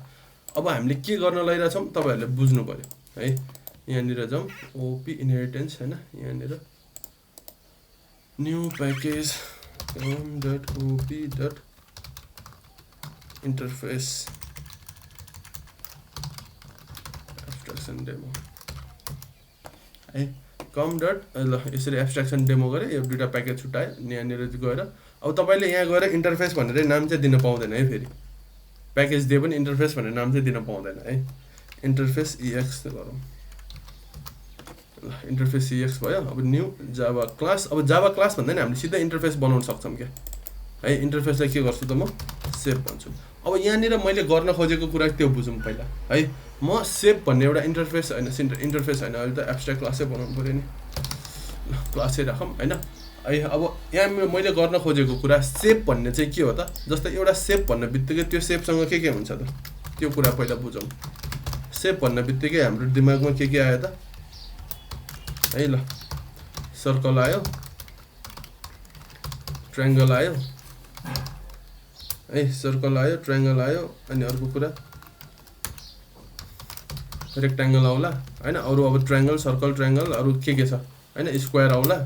अब हामीले के गर्न लगिरहेछौँ तपाईँहरूले बुझ्नु पऱ्यो है। यहाँनिर जाउँ ओपी इनहेरिटेन्स हैन यहाँनिर न्यू प्याकेज com.op.interface एब्स्ट्र्याक्सन डेमो है कम डट ल यसरी एब्स्ट्र्याक्सन डेमो गरेँ यो दुईवटा प्याकेज छुट्यायो यहाँनिर गएर अब तपाईँले यहाँ गएर इन्टरफेस भनेर नाम चाहिँ दिन पाउँदैन है। फेरि प्याकेज दिए पनि इन्टरफेस भनेर नाम चाहिँ दिन पाउँदैन है। इन्टरफेस EX गरौँ ल इन्टरफेस EX भयो। अब न्यू जावा क्लास अब जावा क्लास भन्दा नि हामीले सिधै इन्टरफेस बनाउन सक्छौँ क्या है। इन्टरफेसलाई के गर्छु त म सेप भन्छु। अब यहाँनिर मैले गर्न खोजेको कुरा त्यो बुझौँ पहिला है। म सेप भन्ने एउटा इन्टरफेस होइन इन्टरफेस होइन अहिले त एब्स्ट्र्याक्ट क्लासै बनाउनु पऱ्यो नि क्लासै राखौँ होइन है। अब यहाँ मैले गर्न खोजेको कुरा सेप भन्ने चाहिँ के हो त जस्तै एउटा सेप भन्ने बित्तिकै त्यो सेपसँग के हुन्छ त त्यो कुरा पहिला बुझौँ। सेप भन्ने बित्तिकै हाम्रो दिमागमा के आयो त है ल सर्कल आयो ट्रायङ्गल आयो है सर्कल आयो ट्रायङ्गल आयो अनि अर्को कुरा रेक्ट्याङ्गल आउला हैन अरू अब ट्रायङ्गल सर्कल ट्रायङ्गल अरू के छ हैन स्क्वायर आउला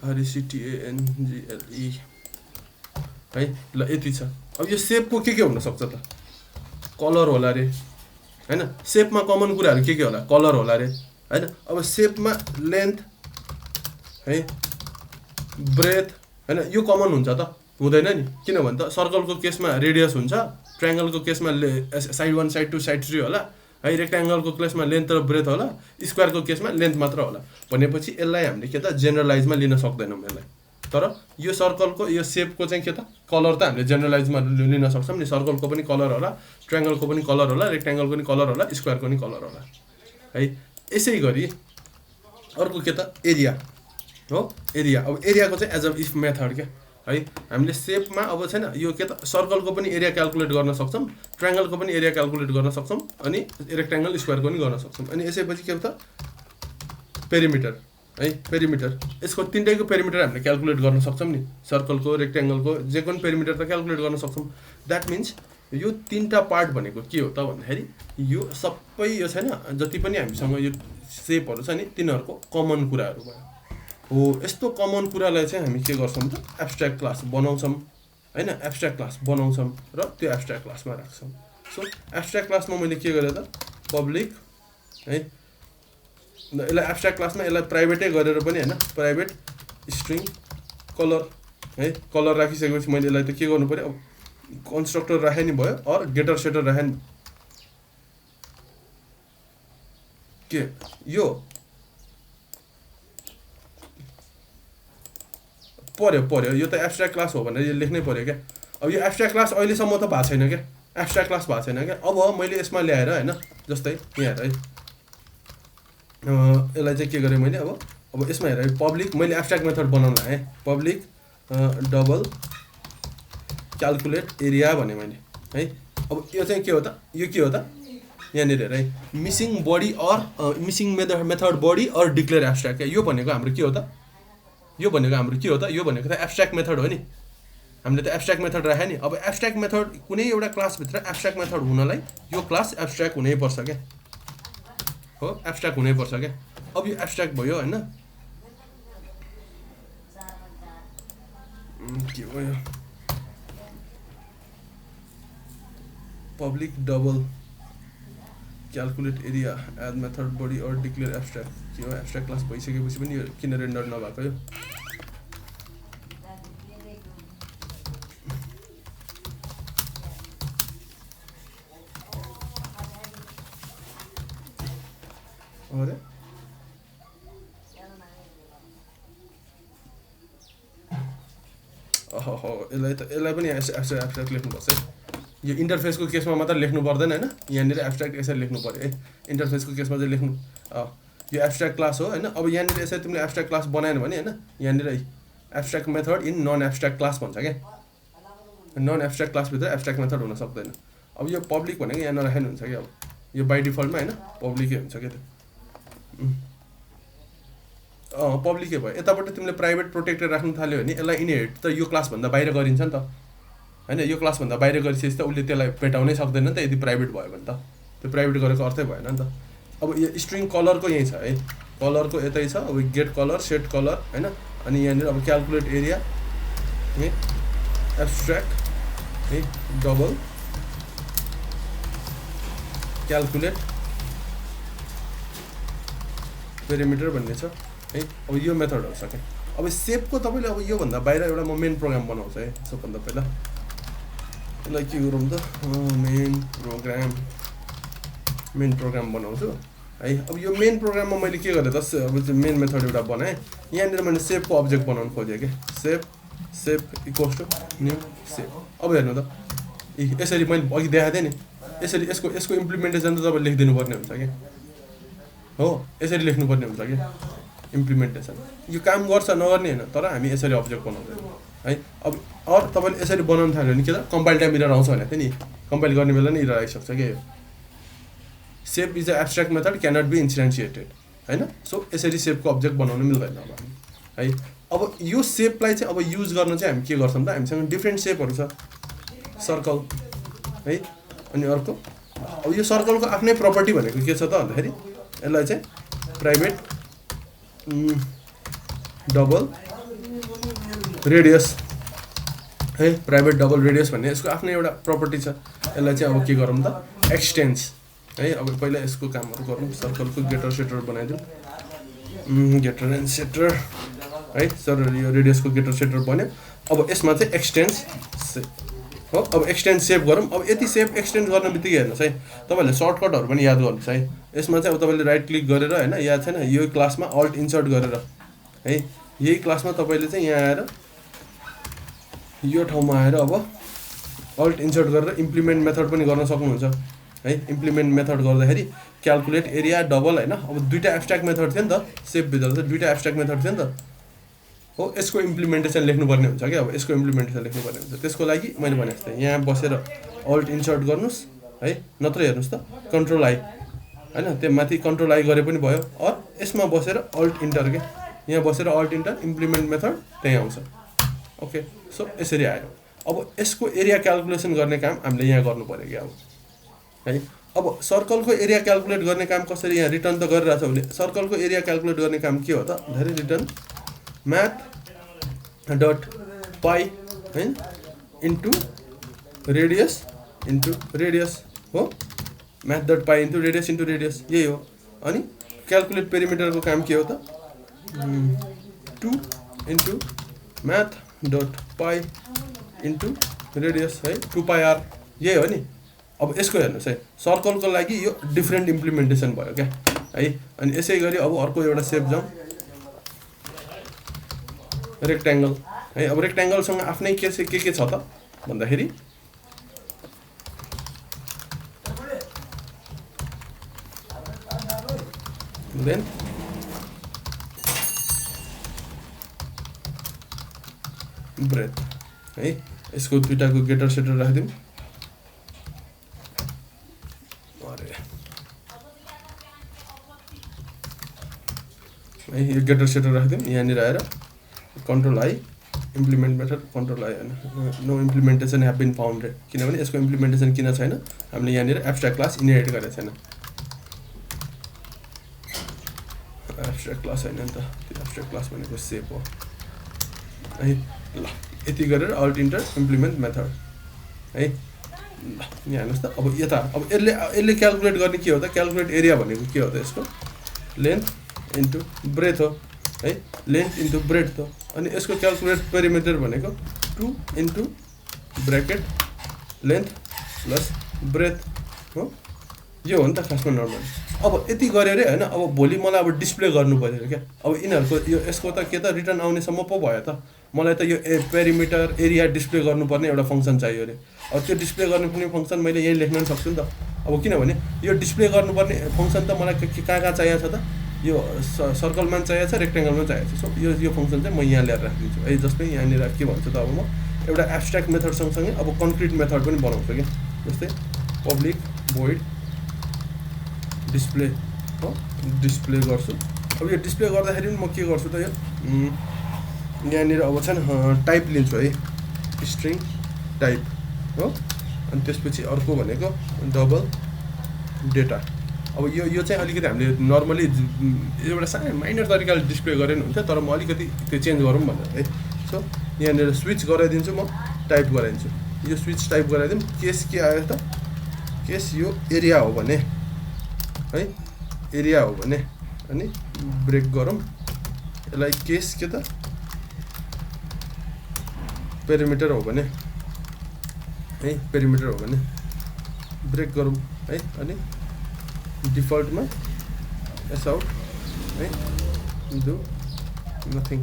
RECTANGLE है ल यति छ। अब यो सेपको के हुन सक्छ त कलर होला रे हैन सेपमा कमन कुराहरू के होला कलर होला रे हैन। अब सेपमा लेन्थ है ब्रेथ हैन यो कमन हुन्छ त हुँदैन नि किनभने त सर्कलको केसमा रेडियस हुन्छ ट्रायङ्गलको केसमा साइड 1 साइड 2 साइड 3 होला है रेक्ट्याङ्गलको केसमा लेन्थ र ब्रेथ होला स्क्वायरको केसमा लेन्थ मात्र होला भनेपछि यसलाई हामीले के त जेनरलाइजमा लिन सक्दैनौँ यसलाई। तर यो सर्कलको यो सेपको चाहिँ के त कलर त हामीले जेनरलाइजमा लिन सक्छौँ नि सर्कलको पनि कलर होला ट्रायङ्गलको पनि कलर होला रेक्ट्याङ्गलको पनि कलर होला स्क्वायरको पनि कलर होला है। यसै गरी अर्को के त एरिया हो एरिया। अब एरियाको चाहिँ एज अ इफ मेथड क्या है। हामीले सेपमा अब छैन यो के त सर्कलको पनि एरिया क्याल्कुलेट गर्न सक्छौँ ट्रायङ्गलको पनि एरिया क्याल्कुलेट गर्न सक्छौँ अनि रेक्ट्याङ्गल स्क्वायरको पनि गर्न सक्छौँ। अनि यसैपछि के त पेरिमिटर है पेरिमिटर यसको तिनटैको पेरिमिटर हामीले क्याल्कुलेट गर्न सक्छौँ नि सर्कलको रेक्ट्याङ्गलको जे पनि पेरिमिटर त क्याल्कुलेट गर्न सक्छौँ। द्याट मिन्स यो तीनटा पार्ट भनेको के हो त भन्दाखेरि यो सबै यो छैन जति पनि हामीसँग यो सेपहरू छ नि तिनीहरूको कमन कुराहरू भयो हो। यस्तो कमन कुरालाई चाहिँ हामी के गर्छौँ त एब्स्ट्र्याक्ट क्लास बनाउँछौँ हैन एब्स्ट्र्याक्ट क्लास बनाउँछौँ र त्यो एब्स्ट्र्याक्ट क्लासमा राख्छौँ। सो एब्स्ट्र्याक्ट क्लासमा मैले के गरेँ त पब्लिक है यसलाई एब्स्ट्र्याक्ट क्लासमा यसलाई प्राइभेटै गरेर पनि हैन प्राइभेट स्ट्रिङ कलर है कलर राखिसकेपछि मैले यसलाई त के गर्नु पर्यो अब कन्स्ट्रक्टर राखे नि भयो अर गेटर सेटर राखे नि के यो पर्यो यो त एब्स्ट्र्याक्ट क्लास हो भनेर यो लेख्नै पर्यो क्या। अब यो एब्स्ट्र्याक्ट क्लास अहिलेसम्म त भएको छैन क्या एब्स्ट्र्याक्ट क्लास भएको छैन क्या। अब मैले यसमा ल्याएर हैन जस्तै यहाँ हेर है यसलाई चाहिँ के गरेँ मैले अब यसमा हेर पब्लिक मैले एब्स्ट्र्याक्ट मेथड बनाउन लाएँ पब्लिक डबल क्याल्कुलेट एरिया भने मैले है। अब यो चाहिँ के हो त यो के हो त यहाँनिर हेर है missing body or missing method body or declare abstract क्या। यो भनेको हाम्रो के हो त यो भनेको त एब्स्ट्र्याक्ट मेथड हो नि हामीले त एब्स्ट्र्याक्ट मेथड राख्यो नि। अब एब्स्ट्र्याक्ट मेथड कुनै एउटा क्लासभित्र एब्स्ट्र्याक्ट मेथड हुनलाई यो क्लास एब्स्ट्र्याक्ट हुनैपर्छ क्या हो एब्स्ट्र्याक्ट हुनैपर्छ क्या। अब यो एब्स्ट्र्याक्ट भयो हैन के भयो public double calculate area add method body or declare abstract के हो एब्स्ट्र्याक्ट क्लास भइसकेपछि पनि यो किन रेन्डर नभएको यो अरे यसलाई पनि एब्स्ट्र्याक्ट लेख्नुपर्छ है। यो इन्टरफेसको केसमा मात्र लेख्नु पर्दैन हैन यहाँनिर एब्स्ट्र्याक्ट यसरी लेख्नु पर्यो है। इन्टरफेसको केसमा चाहिँ लेख्नु यो एब्स्ट्र्याक्ट क्लास हो हैन। अब यहाँनिर यसरी तिमीले एब्स्ट्र्याक्ट क्लास बनाएन भने हैन यहाँनिर abstract method in non abstract class भन्छ क्या। नन एब्स्ट्र्याक्ट क्लासभित्र एब्स्ट्र्याक्ट मेथड हुन सक्दैन। अब यो पब्लिक भनेको यहाँ नराख्नु हुन्छ क्या। अब यो बाई डिफल्टमा हैन पब्लिकै हुन्छ क्या त्यो पब्लिकै भयो। यताबाट तिमीले प्राइभेट प्रोटेक्टेड राख्नु थाल्यो भने यसलाई इनहेरिट त यो क्लासभन्दा बाहिर गरिन्छ नि त हैन। यो क्लासभन्दा बाहिर गरिसकेपछि त उसले त्यसलाई भेटाउनै सक्दैन नि त यदि प्राइभेट भयो भने त त्यो प्राइभेट गरेको अर्थै भएन नि त। अब यो स्ट्रिङ कलरको यहीँ छ है कलरको यतै छ। अब गेट कलर सेट कलर हैन अनि यहाँनिर अब क्याल्कुलेट एरिया है एब्स्ट्र्याक्ट है डबल क्याल्कुलेट पेरिमिटर भन्ने छ है। अब यो मेथडहरू छ क्या। अब सेपको तपाईँले अब योभन्दा बाहिर एउटा म मेन प्रोग्राम बनाउँछु है। सबभन्दा पहिला यसलाई के गरौँ त मेन प्रोग्राम बनाउँछु है। अब यो मेन प्रोग्राममा मैले के गरेँ त अब मेन मेथड एउटा बनाएँ। यहाँनिर मैले सेपको अब्जेक्ट बनाउनु खोजेँ कि सेप इक्वल्स टु न्यू सेप। अब हेर्नु त यसरी मैले अघि देखाएको थिएँ नि यसरी यसको इम्प्लिमेन्टेसन त तपाईँ लेखिदिनु पर्ने हुन्छ क्या हो यसरी लेख्नुपर्ने हुन्छ क्या इम्प्लिमेन्टेसन। यो काम गर्छ नगर्ने होइन तर हामी यसरी अब्जेक्ट बनाउँदैन है। अब अरू तपाईँले यसरी बनाउनु थाल्यो भने के त कम्पाइल टाइम इरर आउँछ भनेको थिएँ नि कम्पाइल गर्ने बेला नै इरर आइसक्छ क्या। यो shape is a abstract method cannot be instantiated हैन। सो यसरी सेपको अब्जेक्ट बनाउनु मिल्दैन अब है। अब यो सेपलाई चाहिँ अब युज गर्न चाहिँ हामी के गर्छौँ त हामीसँग डिफ्रेन्ट सेपहरू छ सर्कल है अनि अर्को अब यो सर्कलको आफ्नै प्रपर्टी भनेको के छ त भन्दाखेरि यसलाई चाहिँ प्राइभेट डबल रेडियस है प्राइभेट डबल रेडियस भन्ने यसको आफ्नै एउटा प्रपर्टी छ। यसलाई चाहिँ अब के गरौँ त एक्सटेन्स है। अब पहिला यसको कामहरू गरौँ सर्कलको गेटर सेटर बनाइदिउँ गेटर एन्ड सेटर है। सर यो रेडियसको गेटर सेटर बन्यो। अब यसमा चाहिँ एक्सटेन्स हो अब एक्सटेन्ड सेभ गरौँ। अब यति सेभ एक्सटेन्ड गर्ने बित्तिकै हेर्नुहोस् है तपाईँहरूले सर्टकटहरू पनि याद गर्नुहोस् है। यसमा चाहिँ अब तपाईँले राइट क्लिक गरेर होइन याद छैन यो क्लासमा अल्ट इन्सर्ट गरेर है यही क्लासमा तपाईँले चाहिँ यहाँ आएर यो ठाउँमा आएर अब अल्ट इन्सर्ट गरेर इम्प्लिमेन्ट मेथड पनि गर्न सक्नुहुन्छ है। इम्प्लिमेन्ट मेथड गर्दाखेरि क्याल्कुलेट एरिया डबल होइन अब दुईवटा एब्स्ट्र्याक्ट मेथड थियो नि त सेभभित्र चाहिँ दुईवटा एब्स्ट्र्याक्ट मेथड थियो नि त हो यसको इम्प्लिमेन्टेसन लेख्नुपर्ने हुन्छ क्या। अब यसको इम्प्लिमेन्टेसन लेख्नुपर्ने हुन्छ त्यसको लागि मैले भने जस्तै यहाँ बसेर अल्ट इन्सर्ट गर्नुहोस् है नत्र हेर्नुहोस् त कन्ट्रोल आई होइन त्यो माथि कन्ट्रोल आई गरे पनि भयो अर यसमा बसेर अल्ट इन्टर के यहाँ बसेर अल्ट इन्टर इम्प्लिमेन्ट मेथड त्यहीँ आउँछ ओके। सो यसरी आयो। अब यसको एरिया क्याल्कुलेसन गर्ने काम हामीले यहाँ गर्नु पऱ्यो कि अब है। अब सर्कलको एरिया क्याल्कुलेट गर्ने काम कसरी यहाँ रिटर्न त गरिरहेछ उसले सर्कलको एरिया क्याल्कुलेट गर्ने काम के हो त धेरै रिटर्न म्याथ डट पाई है इन्टु रेडियस हो, म्याथ डट पाई इन्टु रेडियस यही हो। अनि क्यालकुलेट पेरिमिटरको काम के हो त, 2 इन्टु म्याथ डट पाई इन्टु रेडियस है, 2πr यही हो नि। अब यसको हेर्नुहोस् है, सर्कलको लागि यो डिफ्रेन्ट इम्प्लिमेन्टेसन भयो क्या है। अनि यसै गरी अब अर्को एउटा सेप जाउँ, रेक्ट्याङ्गल है। अब रेक्ट्याङ्गलसँग आफ्नै के छ त भन्दाखेरि देन ब्रेथ है। यसको दुईटाको गेटर सेटर राखिदिउँ। अरे है, यो गेटर सेटर राखिदिउँ। यहाँनिर आएर control I, implement method control I होइन, no implementation have been founded, किनभने यसको इम्प्लिमेन्टेसन किन छैन, हामीले यहाँनिर एब्स्ट्र्याक्ट क्लास इनहेरिट गरेको छैन। एब्स्ट्र्याक्ट क्लास होइन नि त, त्यो एब्स्ट्र्याक्ट क्लास भनेको सेप हो है। ल यति गरेर अल्ट इन्टर इम्प्लिमेन्ट मेथड है। ल यहाँ हेर्नुहोस् त, अब यता अब यसले क्यालकुलेट गर्ने के हो त, क्यालकुलेट एरिया भनेको के हो त, यसको लेन्थ इन्टु ब्रेथ हो है, लेन्थ इन्टु ब्रेथ हो। अनि यसको क्यालकुलेट पेरिमिटर भनेको 2 into bracket length plus breadth हो, यो हो नि त खासमा नर्मल। अब यति गऱ्यो अरे होइन। अब भोलि मलाई अब डिस्प्ले गर्नु पऱ्यो क्या, अब यिनीहरूको यो यसको त के त रिटर्न आउनेसम्म पो भयो त। मलाई त यो पेरिमिटर एरिया डिस्प्ले गर्नुपर्ने एउटा फङ्सन चाहियो अरे। अब त्यो डिस्प्ले गर्नुपर्ने फङ्सन मैले यहीँ लेख्न पनि सक्छु नि त। अब किनभने यो डिस्प्ले गर्नुपर्ने फङ्सन त मलाई कहाँ चाहिएको छ त, यो सर्कलमा पनि चाहिएको छ, रेक्ट्याङ्गलमा पनि चाहिएको छ। सो यो फङ्सन चाहिँ म यहाँ ल्याएर राखिदिन्छु है। जस्तै यहाँनिर के भन्छ त, अब म एउटा एब्स्ट्र्याक्ट मेथड सँगसँगै अब कन्क्रिट मेथड पनि बनाउँछु क्या। जस्तै पब्लिक भोइड डिस्प्ले हो, डिस्प्ले गर्छु। अब यो डिस्प्ले गर्दाखेरि पनि म के गर्छु त, यो यहाँनिर अब छ नि टाइप लिन्छु है, स्ट्रिङ टाइप हो। अनि त्यसपछि अर्को भनेको डबल डेटा। अब यो चाहिँ अलिकति हामीले नर्मली एउटा सानो माइनर तरिकाले डिस्प्ले गरेर हुन्छ, तर म अलिकति त्यो चेन्ज गरौँ भनेर है। सो यहाँनिर स्विच गराइदिन्छु, म टाइप गराइदिन्छु। यो स्विच टाइप गराइदिउँ। केस के आयो त, केस यो एरिया हो भने है, एरिया हो भने अनि ब्रेक गरौँ यसलाई। केस के त पेरिमिटर हो भने है, पेरिमिटर हो भने ब्रेक गरौँ है। अनि डिफल्टमा एस आउट है, डु नथिङ,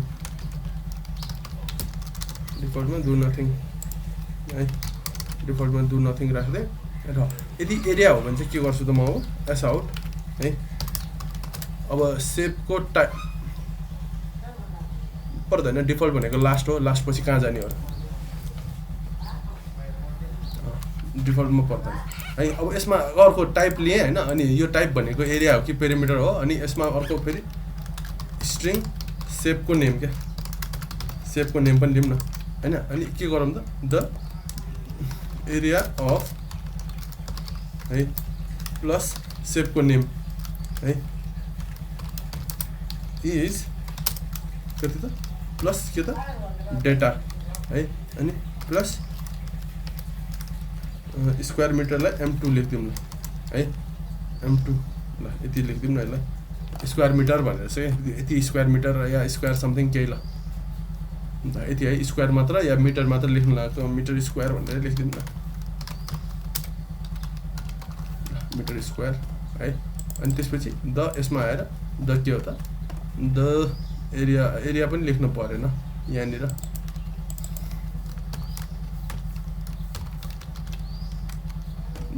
डिफल्टमा डु नथिङ है, डिफल्टमा डु नथिङ राख्दै र यदि एरिया हो भने चाहिँ के गर्छु त म, अब एस आउट है। अब सेपको टाइप पर्दैन, डिफल्ट भनेको लास्ट हो, लास्ट पछि कहाँ जाने हो र, डिफल्टमा पर्दैन है। अब यसमा अर्को टाइप लिएँ होइन, अनि यो टाइप भनेको एरिया हो कि पेरिमिटर हो। अनि यसमा अर्को फेरि स्ट्रिङ सेपको नेम क्या, सेपको नेम पनि लिउँ न होइन। अनि के गरौँ त, द एरिया अफ है प्लस सेपको नेम है इज कति त, प्लस के त डेटा है। अनि प्लस स्क्वायर मिटरलाई m2 लेखिदिउँ न है, m2 ल यति लेखिदिउँ न यसलाई। स्क्वायर मिटर भनेर चाहिँ यति स्क्वायर मिटर या स्क्वायर समथिङ केही ल यति है। स्क्वायर मात्र या मिटर मात्र लेख्नु लाग्छ, मिटर स्क्वायर भनेर लेखिदिउँ न, मिटर स्क्वायर है। अनि त्यसपछि द यसमा आएर द के हो त, द एरिया पनि लेख्नु परेन यहाँनिर।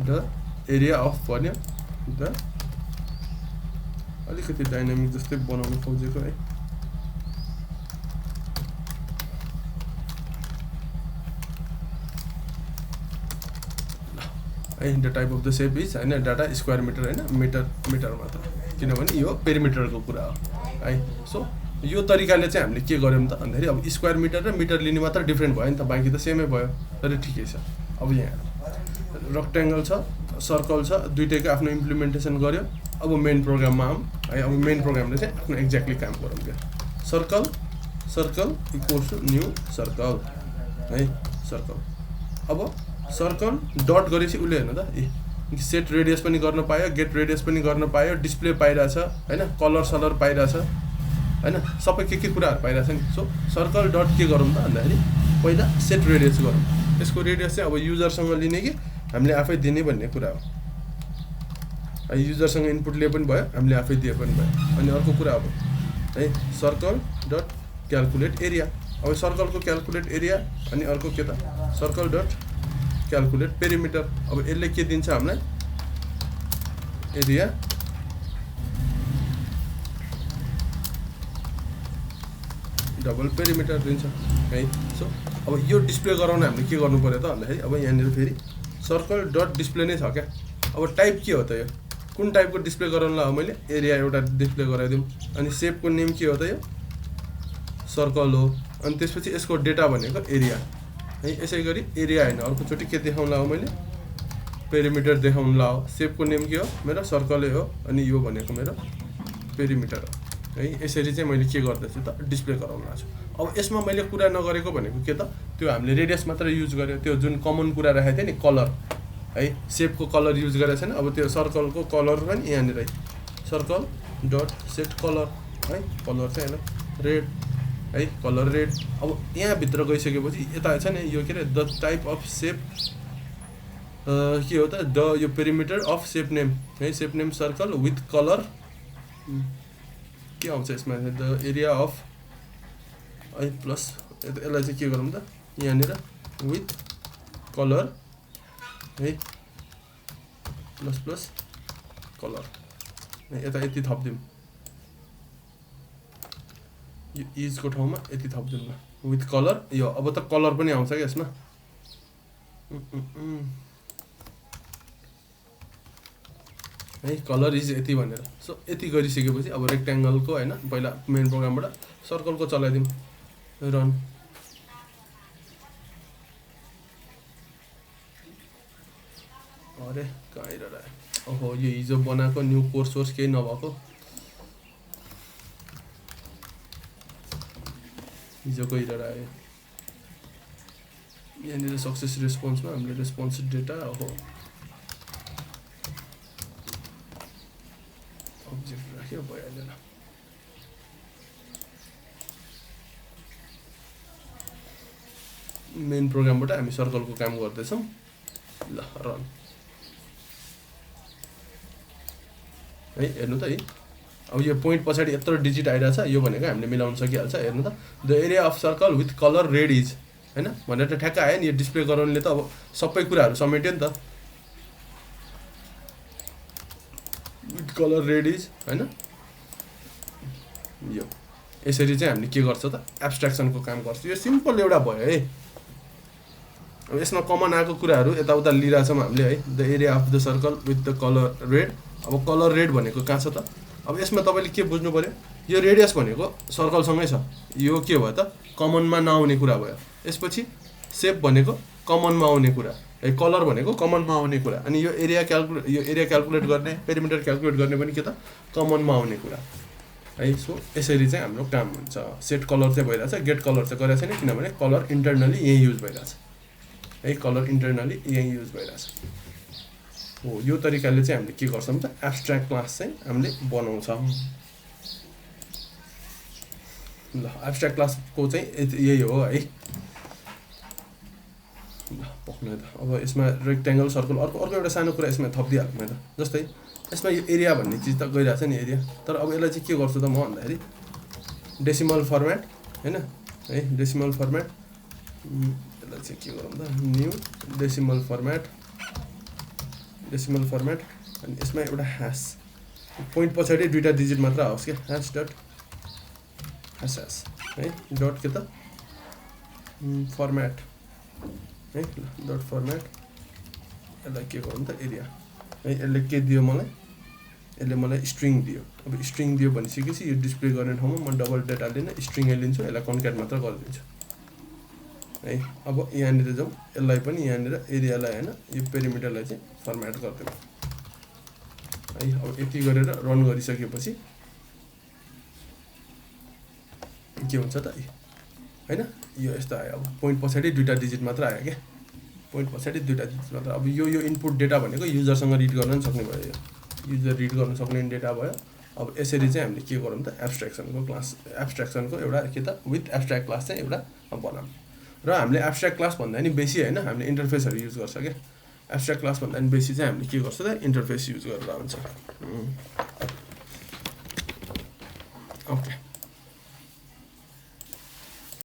द एरिया अफ भन्यो, द अलिकति डाइनामिक जस्तै बनाउनु खोजेको है। The type of the shape is होइन डाटा स्क्वायर मिटर होइन, मिटर मात्र, किनभने यो पेरिमिटरको कुरा हो है। सो यो तरिकाले चाहिँ हामीले के गर्यौँ त भन्दाखेरि, अब स्क्वायर मिटर र मिटर लिने मात्र डिफ्रेन्ट भयो नि त, बाँकी त सेमै भयो, तर ठिकै छ। अब यहाँ रेक्ट्याङ्गल छ, सर्कल छ, दुइटैको आफ्नो इम्प्लिमेन्टेसन गर्यो। अब मेन प्रोग्राममा आऊँ है। अब मेन प्रोग्रामले चाहिँ आफ्नो एक्ज्याक्टली काम गरौँ क्या। Circle equals to new circle है, सर्कल अब सर्कल डट गरेपछि उसले हेर्नु त ए सेट रेडियस पनि गर्न पायो, गेट रेडियस पनि गर्न पायो, डिस्प्ले पाइरहेछ होइन, कलर सलर पाइरहेछ होइन, सबै के कुराहरू पाइरहेछ नि। सो सर्कल डट के गरौँ त भन्दाखेरि पहिला सेट रेडियस गरौँ। यसको रेडियस चाहिँ अब युजरसँग लिने कि हामीले आफै दिने भन्ने कुरा हो। युजरसँग इनपुट लिए पनि भयो, हामीले आफै दिए पनि भयो। अनि अर्को कुरा अब है सर्कल डट क्यालकुलेट एरिया। अब सर्कलको क्यालकुलेट एरिया अनि अर्को के त सर्कल डट क्यालकुलेट पेरिमिटर। अब यसले के दिन्छ हामीलाई एरिया डबल पेरिमिटर दिन्छ है। सो अब यो डिस्प्ले गराउन हामीले के गर्नु पर्यो त भन्दाखेरि अब यहाँनिर फेरि सर्कल डट डिस्प्ले नै छ क्या। अब टाइप के हो त यो, कुन टाइपको डिस्प्ले गराउनलाई हो मैले एरिया एउटा डिस्प्ले गराइदिउँ। अनि सेपको नेम के हो त यो सर्कल हो। अनि त्यसपछि यसको डेटा भनेको एरिया है। यसै गरी एरिया होइन अर्कोचोटि के देखाउनला हो मैले पेरिमिटर देखाउनला हो। सेपको नेम के हो मेरो सर्कलै हो अनि यो भनेको मेरो पेरिमिटर हो है। यसरी चाहिँ मैले के गर्दैछु त डिस्प्ले गराउन लाग्छु। अब यसमा मैले कुरा नगरेको भनेको के त त्यो हामीले रेडियस मात्र युज गर्यो, त्यो जुन कमन कुरा राखेको थियो नि कलर है, सेपको कलर युज गरेको छैन। अब त्यो सर्कलको कलर पनि यहाँनिर है सर्कल डट सेट कलर है, कलर चाहिँ होइन रेड है, कलर रेड। अब यहाँभित्र गइसकेपछि यता छ नि यो के अरे द टाइप अफ सेप के हो त द यो पेरिमिटर अफ सेप नेम है, सेप नेम सर्कल विथ कलर के आउँछ यसमा द एरिया अफ है प्लस यसलाई चाहिँ के गरौँ त यहाँनिर विथ कलर है प्लस प्लस कलर यता यति थपिदिउँ, यो इजको ठाउँमा यति थपिदिउँ न विथ कलर। यो अब त कलर पनि आउँछ क्या यसमा है, कलर इज यति भनेर। सो यति गरिसकेपछि अब रेक्ट्याङ्गलको होइन पहिला मेन प्रोग्रामबाट सर्कलको चलाइदिउँ रन। अरे कहाँ ओहो यो हिजो बनाएको न्यू कोर्स सोर्स केही नभएको हिजोको हिजो आयो। यहाँनिर सक्सेस रेस्पोन्समा हामीले रेस्पोन्स डेटा ओहो अब्जेक्ट राख्यो भइहाल्यो। मेन प्रोग्रामबाट हामी सर्कलको काम गर्दैछौँ। ल रन है, हेर्नु त है अब यो पोइन्ट पछाडि यत्रो डिजिट आइरहेछ, यो भनेको हामीले मिलाउन सकिहाल्छ। हेर्नु त the area of circle with colour red is होइन भनेर त ठ्याक्क आयो नि। यो डिस्प्ले गराउनले त अब सबै कुराहरू समेट्यो नि त विथ कलर रेड इज होइन। यो यसरी चाहिँ हामीले के गर्छ त एब्स्ट्र्याक्सनको काम गर्छ। यो सिम्पल एउटा भयो है। अब यसमा कमन आएको कुराहरू यताउता लिइरहेछौँ हामीले है the area of the circle with the colour red. अब कलर रेड भनेको कहाँ छ त, अब यसमा तपाईँले के बुझ्नु पऱ्यो यो रेडियस भनेको सर्कलसँगै छ, यो के भयो त कमनमा नआउने कुरा भयो। यसपछि सेप भनेको कमनमा आउने कुरा है, कलर भनेको कमनमा आउने कुरा। अनि यो एरिया क्यालकुलेट गर्ने पेरिमिटर क्यालकुलेट गर्ने पनि के त कमनमा आउने कुरा है। सो यसरी चाहिँ हाम्रो काम हुन्छ। सेट कलर चाहिँ भइरहेछ, गेट कलर चाहिँ गरेको छैन किनभने कलर इन्टरनली यही युज भइरहेछ है, कलर इन्टरनली यही युज भइरहेछ हो। यो तरिकाले चाहिँ हामीले के गर्छौँ त एब्स्ट्र्याक्ट क्लास चाहिँ हामीले बनाउँछौँ। ल एब्स्ट्र्याक्ट क्लासको चाहिँ यही हो है। ल पक्नु त अब यसमा रेक्ट्याङ्गल सर्कल अर्को एउटा सानो कुरा यसमा थपिदिइहाल्छु मैले त। जस्तै यसमा यो एरिया भन्ने चिज त गइरहेछ नि एरिया, तर अब यसलाई चाहिँ के गर्छु त म भन्दाखेरि डेसिमल फर्मेट होइन है, डेसिमल फर्मेट यसलाई चाहिँ के गरौँ त न्यू डेसिमल फर्मेट अनि यसमा एउटा ह्यास पोइन्ट पछाडि दुईवटा डिजिट मात्र आओस् क्या, ह्यास डट ह्यास है डट के त फर्मेट है डट फर्मेट। यसलाई के गरौँ त एरिया है। यसले के दियो मलाई, यसले मलाई स्ट्रिङ दियो। अब स्ट्रिङ दियो भनिसकेपछि यो डिस्प्ले गर्ने ठाउँमा म डबल डेटा लिन स्ट्रिङै लिन्छु, यसलाई कन्क्याट मात्र गरिदिन्छु है। अब यहाँनिर जाउँ, यसलाई पनि यहाँनिर एरियालाई होइन यो पेरिमिटरलाई चाहिँ फर्मेट गरिदिउँ है। अब यति गरेर रन गरिसकेपछि के हुन्छ त होइन यो यस्तो आयो। अब पोइन्ट पछाडि दुईवटा डिजिट मात्र आयो क्या, पोइन्ट पछाडि दुईवटा चिज अब यो इनपुट डेटा भनेको युजरसँग रिड गर्न पनि सक्ने भयो, यो युजर रिड गर्न सक्ने डेटा भयो। अब यसरी चाहिँ हामीले के गरौँ त एब्स्ट्र्याक्सनको एउटा के त विथ एब्स्ट्र्याक्ट क्लास चाहिँ एउटा बनाऊँ। र हामीले एब्स्ट्र्याक्ट क्लास भन्दा नि बेसी होइन हामीले इन्टरफेसहरू युज गर्छ क्या। एब्स्ट्र्याक्ट क्लास भन्दा नि बेसी चाहिँ हामीले के गर्छ त इन्टरफेस युज गरेर हुन्छ। ओके